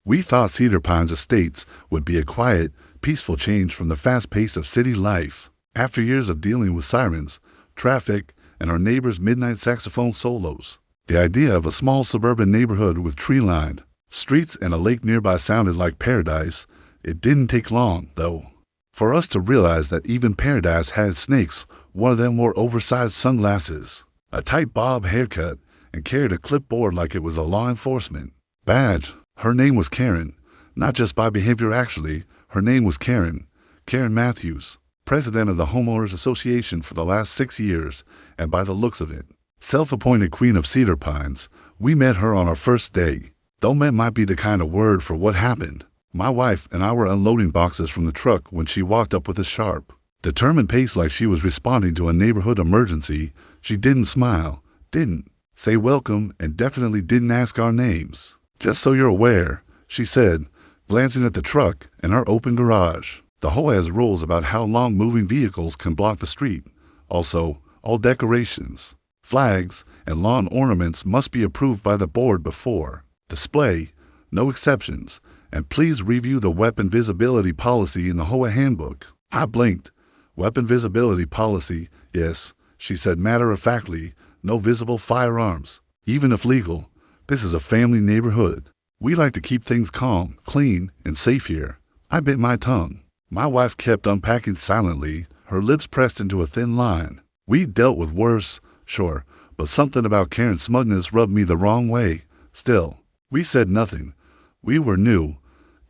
We thought Cedar Pines Estates would be a quiet, peaceful change from the fast pace of city life. After years of dealing with sirens, traffic, and our neighbors' midnight saxophone solos, the idea of a small suburban neighborhood with tree-lined streets and a lake nearby sounded like paradise. It didn't take long, though, for us to realize that even paradise had snakes. One of them wore oversized sunglasses, a tight bob haircut, and carried a clipboard like it was a law enforcement badge. Her name was Karen, not just by behavior actually. Her name was Karen Matthews, president of the Homeowners Association for the last 6 years, and by the looks of it, self-appointed queen of Cedar Pines. We met her on our first day. Though met might be the kind of word for what happened. My wife and I were unloading boxes from the truck when she walked up with a sharp, determined pace like she was responding to a neighborhood emergency. She didn't smile, didn't say welcome, and definitely didn't ask our names. "Just so you're aware," she said, glancing at the truck and our open garage. "The HOA has rules about how long moving vehicles can block the street. Also, all decorations, flags, and lawn ornaments must be approved by the board before display. No exceptions. And please review the weapon visibility policy in the HOA handbook." I blinked. "Weapon visibility policy, yes," she said matter-of-factly. "No visible firearms, even if legal. This is a family neighborhood. We like to keep things calm, clean, and safe here." I bit my tongue. My wife kept unpacking silently, her lips pressed into a thin line. We'd dealt with worse, sure, but something about Karen's smugness rubbed me the wrong way. Still, we said nothing. We were new.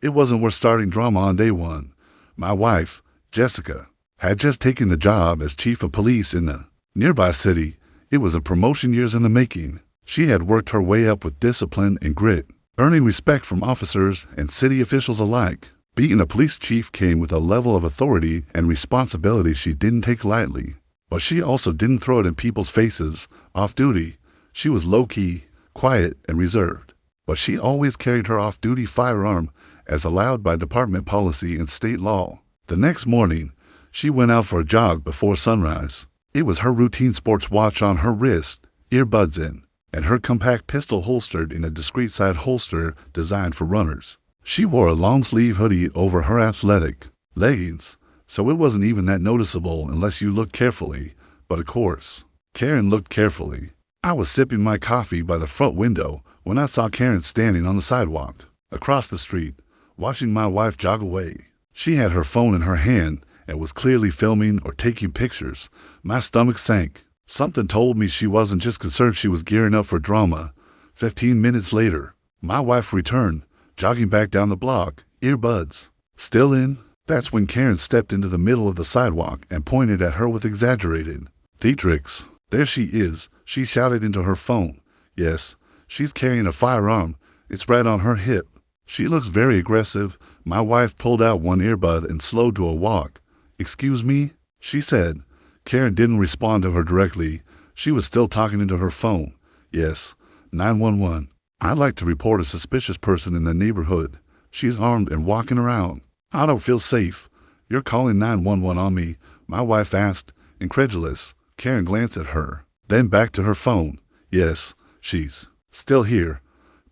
It wasn't worth starting drama on day one. My wife, Jessica, had just taken the job as chief of police in the nearby city. It was a promotion years in the making. She had worked her way up with discipline and grit, earning respect from officers and city officials alike. Being a police chief came with a level of authority and responsibility she didn't take lightly. But she also didn't throw it in people's faces. Off duty, she was low-key, quiet, and reserved. But she always carried her off-duty firearm, as allowed by department policy and state law. The next morning, she went out for a jog before sunrise. It was her routine sports watch on her wrist, earbuds in, and her compact pistol holstered in a discreet side holster designed for runners. She wore a long-sleeve hoodie over her athletic leggings, so it wasn't even that noticeable unless you looked carefully. But of course, Karen looked carefully. I was sipping my coffee by the front window when I saw Karen standing on the sidewalk across the street, watching my wife jog away. She had her phone in her hand and was clearly filming or taking pictures. My stomach sank. Something told me she wasn't just concerned, she was gearing up for drama. 15 minutes later, my wife returned, jogging back down the block, earbuds still in. That's when Karen stepped into the middle of the sidewalk and pointed at her with exaggerated theatrics. "There she is," she shouted into her phone. "Yes, she's carrying a firearm. It's right on her hip. She looks very aggressive." My wife pulled out one earbud and slowed to a walk. "Excuse me?" she said. Karen didn't respond to her directly. She was still talking into her phone. "Yes, 911. I'd like to report a suspicious person in the neighborhood. She's armed and walking around. I don't feel safe." "You're calling 911 on me?" my wife asked, incredulous. Karen glanced at her, then back to her phone. "Yes, she's still here.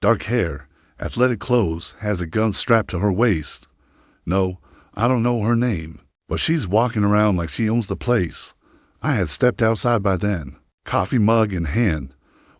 Dark hair, athletic clothes, has a gun strapped to her waist. No, I don't know her name, but she's walking around like she owns the place." I had stepped outside by then, coffee mug in hand,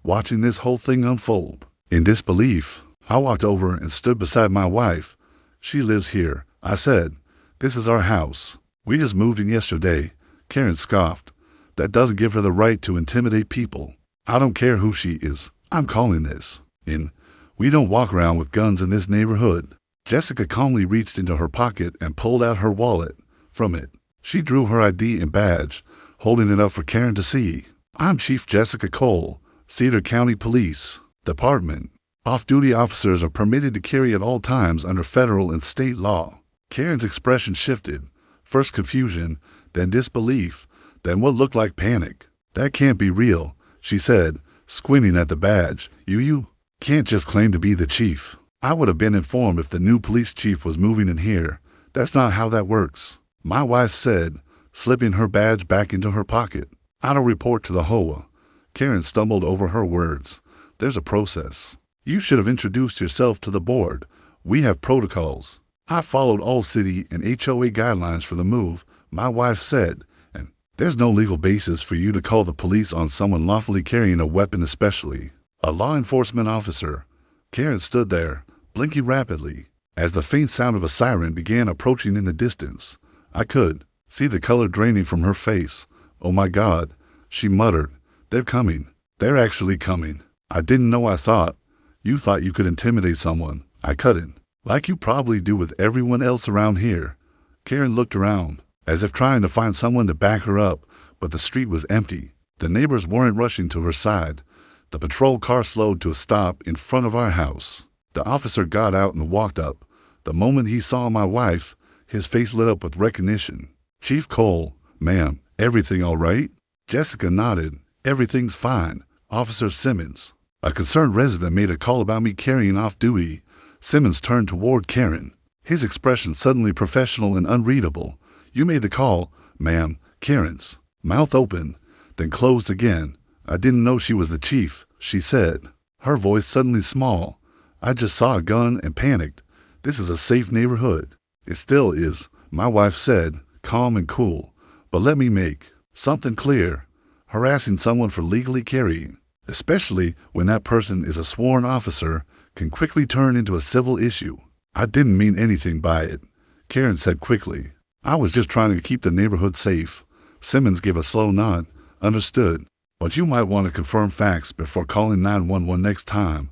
watching this whole thing unfold. In disbelief, I walked over and stood beside my wife. "She lives here," I said. "This is our house. We just moved in yesterday." Karen scoffed. "That doesn't give her the right to intimidate people." "I don't care who she is. I'm calling this in. We don't walk around with guns in this neighborhood." Jessica calmly reached into her pocket and pulled out her wallet. From it, she drew her ID and badge, holding it up for Karen to see. "I'm Chief Jessica Cole, Cedar County Police Department. Off-duty officers are permitted to carry at all times under federal and state law." Karen's expression shifted. First confusion, then disbelief, then what looked like panic. "That can't be real," she said, squinting at the badge. You can't just claim to be the chief. I would have been informed if the new police chief was moving in here. That's not how that works," my wife said, slipping her badge back into her pocket. "I don't report to the HOA." Karen stumbled over her words. "There's a process. You should have introduced yourself to the board. We have protocols. I followed all city and HOA guidelines for the move, my wife said, and there's no legal basis for you to call the police on someone lawfully carrying a weapon, especially a law enforcement officer. Karen stood there, blinking rapidly. As the faint sound of a siren began approaching in the distance, I could see the color draining from her face. "Oh my God," she muttered. "They're coming. They're actually coming. I didn't know. I thought you could intimidate someone. I couldn't. Like you probably do with everyone else around here." Karen looked around, as if trying to find someone to back her up, but the street was empty. The neighbors weren't rushing to her side. The patrol car slowed to a stop in front of our house. The officer got out and walked up. The moment he saw my wife, his face lit up with recognition. "Chief Cole, ma'am, everything all right?" Jessica nodded. "Everything's fine, Officer Simmons. A concerned resident made a call about me carrying off duty." Simmons turned toward Karen, his expression suddenly professional and unreadable. "You made the call, ma'am." Karen's mouth opened, then closed again. "I didn't know she was the chief," she said, her voice suddenly small. "I just saw a gun and panicked. This is a safe neighborhood." "It still is," my wife said, calm and cool. "But let me make something clear. Harassing someone for legally carrying, especially when that person is a sworn officer, can quickly turn into a civil issue." "I didn't mean anything by it," Karen said quickly. "I was just trying to keep the neighborhood safe." Simmons gave a slow nod. "Understood. But you might want to confirm facts before calling 911 next time.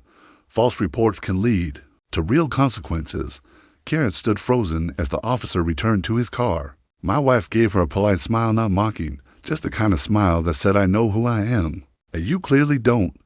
False reports can lead to real consequences." Karen stood frozen as the officer returned to his car. My wife gave her a polite smile, not mocking, just the kind of smile that said, "I know who I am, and you clearly don't."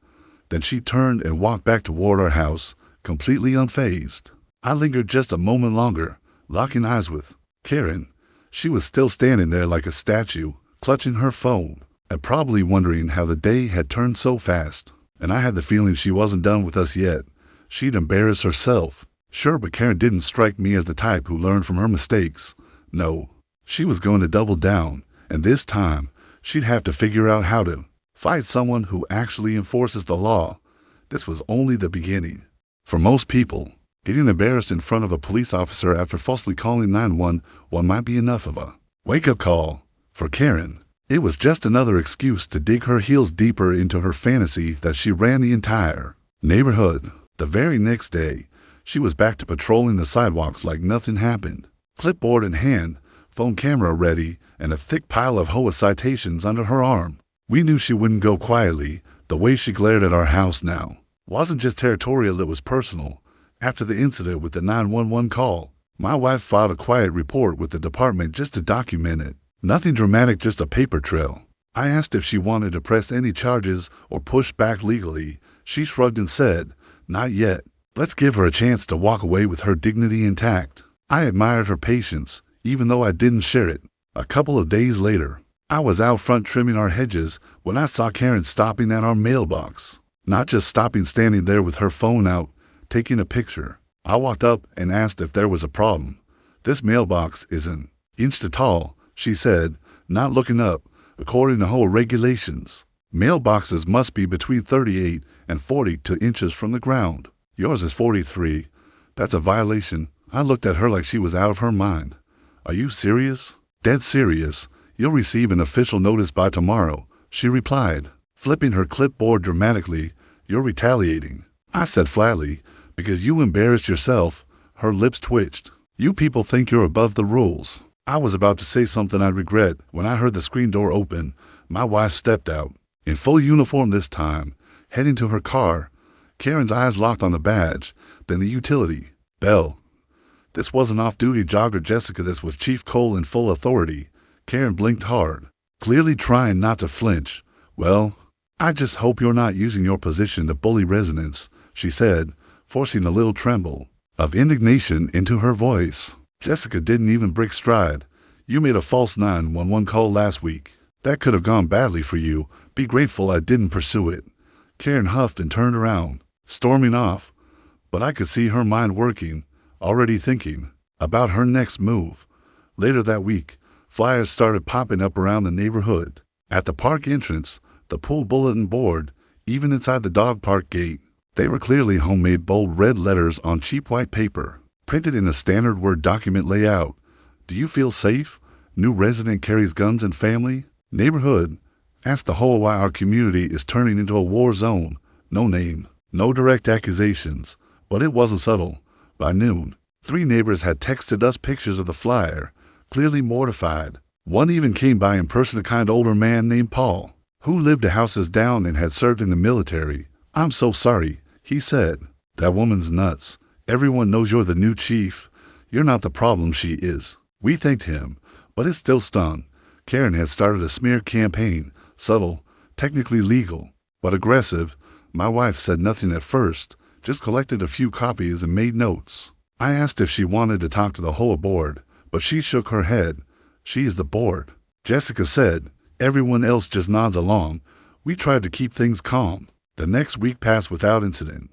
Then she turned and walked back toward our house, completely unfazed. I lingered just a moment longer, locking eyes with Karen. She was still standing there like a statue, clutching her phone, and probably wondering how the day had turned so fast. And I had the feeling she wasn't done with us yet. She'd embarrass herself. Sure, but Karen didn't strike me as the type who learned from her mistakes. No, she was going to double down, and this time, she'd have to figure out how to fight someone who actually enforces the law. This was only the beginning. For most people, getting embarrassed in front of a police officer after falsely calling 911 might be enough of a wake-up call. For Karen, it was just another excuse to dig her heels deeper into her fantasy that she ran the entire neighborhood. The very next day, she was back to patrolling the sidewalks like nothing happened. Clipboard in hand, phone camera ready, and a thick pile of HOA citations under her arm. We knew she wouldn't go quietly. The way she glared at our house now wasn't just territorial, it was personal. After the incident with the 911 call, my wife filed a quiet report with the department just to document it. Nothing dramatic, just a paper trail. I asked if she wanted to press any charges or push back legally. She shrugged and said, "Not yet. Let's give her a chance to walk away with her dignity intact." I admired her patience, even though I didn't share it. A couple of days later, I was out front trimming our hedges when I saw Karen stopping at our mailbox. Not just stopping, standing there with her phone out, taking a picture. I walked up and asked if there was a problem. "This mailbox is an inch tall," she said, not looking up. "According to HOA regulations, mailboxes must be between 38 and 42 inches from the ground. Yours is 43. That's a violation." I looked at her like she was out of her mind. "Are you serious?" "Dead serious. You'll receive an official notice by tomorrow," she replied, flipping her clipboard dramatically. "You're retaliating," I said flatly, "because you embarrassed yourself." Her lips twitched. "You people think you're above the rules." I was about to say something I'd regret when I heard the screen door open. My wife stepped out, in full uniform this time, heading to her car. Karen's eyes locked on the badge, then the utility bell. This wasn't off-duty jogger Jessica, this was Chief Cole in full authority. Karen blinked hard, clearly trying not to flinch. "Well, I just hope you're not using your position to bully residents," she said, forcing a little tremble of indignation into her voice. Jessica didn't even break stride. "You made a false 911 call last week. That could have gone badly for you. Be grateful I didn't pursue it." Karen huffed and turned around, storming off. But I could see her mind working, already thinking about her next move. Later that week, flyers started popping up around the neighborhood. At the park entrance, the pool bulletin board, even inside the dog park gate. They were clearly homemade bold red letters on cheap white paper. printed in a standard Word document layout. Do you feel safe? New resident carries guns and family. Neighborhood. Ask the whole why our community is turning into a war zone. No name. No direct accusations. But it wasn't subtle. By noon, 3 neighbors had texted us pictures of the flyer, clearly mortified. One even came by in person, a kind older man named Paul, who lived a houses down and had served in the military. I'm so sorry, he said. That woman's nuts. Everyone knows you're the new chief. You're not the problem, she is. We thanked him, but it still stung. Karen had started a smear campaign, subtle, technically legal, but aggressive. My wife said nothing at first, just collected a few copies and made notes. I asked if she wanted to talk to the HOA board, but she shook her head. She is the board. Jessica said. Everyone else just nods along. We tried to keep things calm. The next week passed without incident.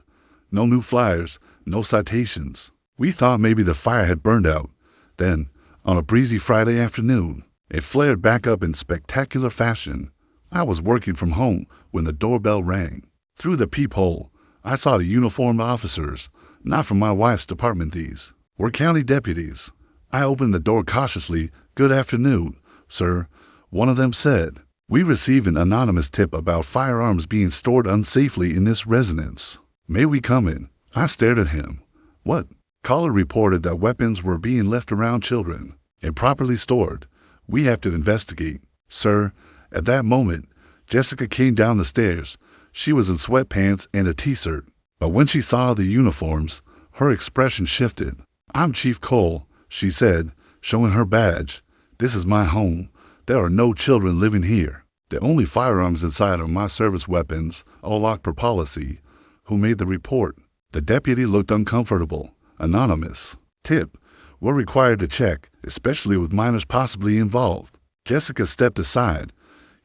No new flyers, no citations. We thought maybe the fire had burned out. Then, on a breezy Friday afternoon, it flared back up in spectacular fashion. I was working from home when the doorbell rang. Through the peephole, I saw the uniformed officers. Not from my wife's department, these were county deputies. I opened the door cautiously. Good afternoon, sir, one of them said. We received an anonymous tip about firearms being stored unsafely in this residence. May we come in? I stared at him. What? Caller reported that weapons were being left around children, improperly stored. We have to investigate, sir. At that moment, Jessica came down the stairs. She was in sweatpants and a t-shirt, but when she saw the uniforms, her expression shifted. I'm Chief Cole, she said, showing her badge. This is my home. There are no children living here. The only firearms inside are my service weapons, all locked per policy. Who made the report? The deputy looked uncomfortable. Anonymous. Tip. We're required to check, especially with minors possibly involved. Jessica stepped aside.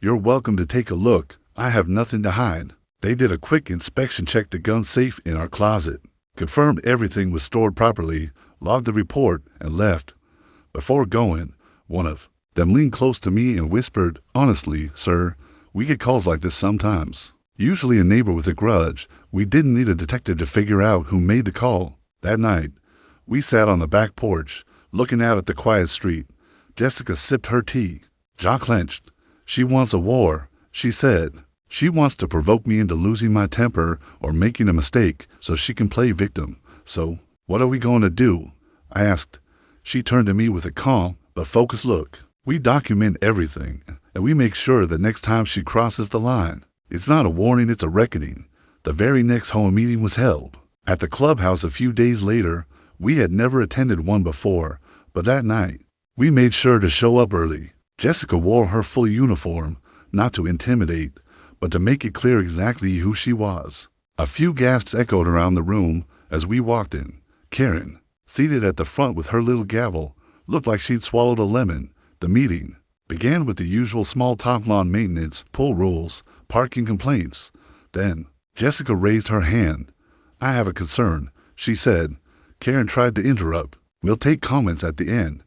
You're welcome to take a look. I have nothing to hide. They did a quick inspection, checked the gun safe in our closet, confirmed everything was stored properly, logged the report, and left. Before going, one of them leaned close to me and whispered, honestly, sir, we get calls like this sometimes. Usually a neighbor with a grudge. We didn't need a detective to figure out who made the call. That night, we sat on the back porch, looking out at the quiet street. Jessica sipped her tea, jaw clenched. She wants a war, she said. She wants to provoke me into losing my temper or making a mistake so she can play victim. So, what are we going to do? I asked. She turned to me with a calm but focused look. We document everything, and we make sure that next time she crosses the line, it's not a warning, it's a reckoning. The very next HOA meeting was held at the clubhouse a few days later. We had never attended one before, but that night, we made sure to show up early. Jessica wore her full uniform, not to intimidate, but to make it clear exactly who she was. A few gasps echoed around the room as we walked in. Karen, seated at the front with her little gavel, looked like she'd swallowed a lemon. The meeting began with the usual small talk, lawn maintenance, pool rules, parking complaints. Then, Jessica raised her hand. I have a concern, she said. Karen tried to interrupt. We'll take comments at the end.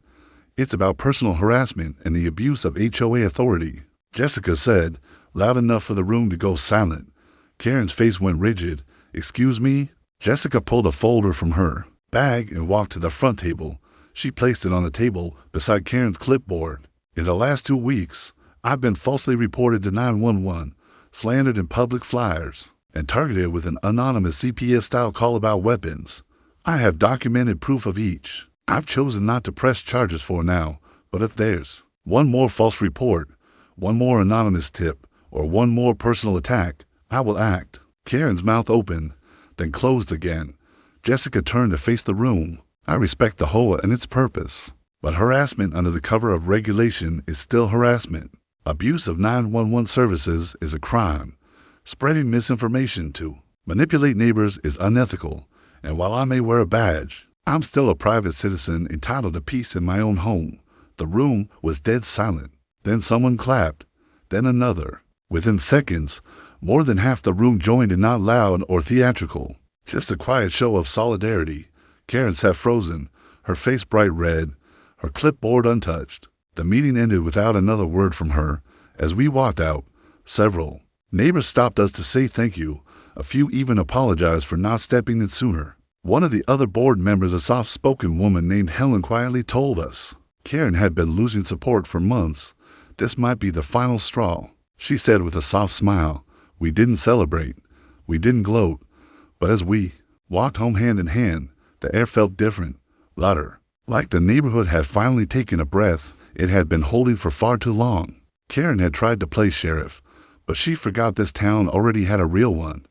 It's about personal harassment and the abuse of HOA authority, Jessica said, loud enough for the room to go silent. Karen's face went rigid. Excuse me? Jessica pulled a folder from her bag and walked to the front table. She placed it on the table beside Karen's clipboard. In the last 2 weeks, I've been falsely reported to 911, slandered in public flyers, and targeted with an anonymous CPS-style call about weapons. I have documented proof of each. I've chosen not to press charges for now, but if there's one more false report, one more anonymous tip, or one more personal attack, I will act. Karen's mouth opened, then closed again. Jessica turned to face the room. I respect the HOA and its purpose, but harassment under the cover of regulation is still harassment. Abuse of 911 services is a crime. Spreading misinformation to manipulate neighbors is unethical, and while I may wear a badge, I'm still a private citizen entitled to peace in my own home. The room was dead silent. Then someone clapped, then another. Within seconds, more than half the room joined in, not loud or theatrical, just a quiet show of solidarity. Karen sat frozen, her face bright red, her clipboard untouched. The meeting ended without another word from her. As we walked out, several neighbors stopped us to say thank you. A few even apologized for not stepping in sooner. One of the other board members, a soft-spoken woman named Helen, quietly told us. Karen had been losing support for months. This might be the final straw, she said with a soft smile. We didn't celebrate. We didn't gloat. But as we walked home hand in hand, the air felt different, louder. Like the neighborhood had finally taken a breath it had been holding for far too long. Karen had tried to play sheriff, but she forgot this town already had a real one.